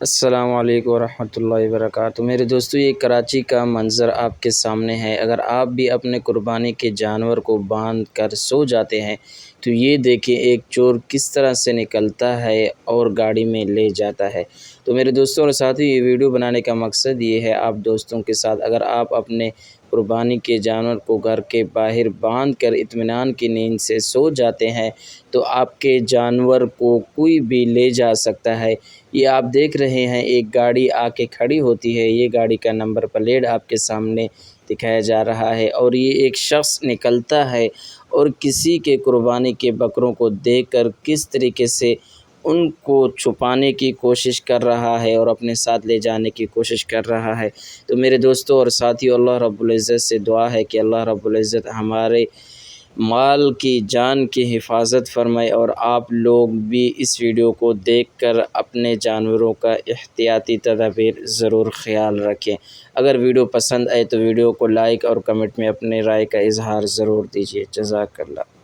السلام علیکم ورحمۃ اللہ وبرکاتہ۔ میرے دوستو، یہ کراچی کا منظر آپ کے سامنے ہے۔ اگر آپ بھی اپنے قربانی کے جانور کو باندھ کر سو جاتے ہیں تو یہ دیکھیں ایک چور کس طرح سے نکلتا ہے اور گاڑی میں لے جاتا ہے۔ تو میرے دوستوں اور ساتھی، یہ ویڈیو بنانے کا مقصد یہ ہے، آپ دوستوں کے ساتھ اگر آپ اپنے قربانی کے جانور کو گھر کے باہر باندھ کر اطمینان کی نیند سے سو جاتے ہیں تو آپ کے جانور کو کوئی بھی لے جا سکتا ہے۔ یہ آپ دیکھ رہے ہیں، ایک گاڑی آ کے کھڑی ہوتی ہے، یہ گاڑی کا نمبر پلیٹ آپ کے سامنے دکھایا جا رہا ہے، اور یہ ایک شخص نکلتا ہے اور کسی کے قربانی کے بکروں کو دیکھ کر کس طریقے سے ان کو چھپانے کی کوشش کر رہا ہے اور اپنے ساتھ لے جانے کی کوشش کر رہا ہے۔ تو میرے دوستوں اور ساتھیوں، اللہ رب العزت سے دعا ہے کہ اللہ رب العزت ہمارے مال کی جان کی حفاظت فرمائے، اور آپ لوگ بھی اس ویڈیو کو دیکھ کر اپنے جانوروں کا احتیاطی تدابیر ضرور خیال رکھیں۔ اگر ویڈیو پسند آئے تو ویڈیو کو لائک اور کمنٹ میں اپنے رائے کا اظہار ضرور دیجیے۔ جزاک اللہ۔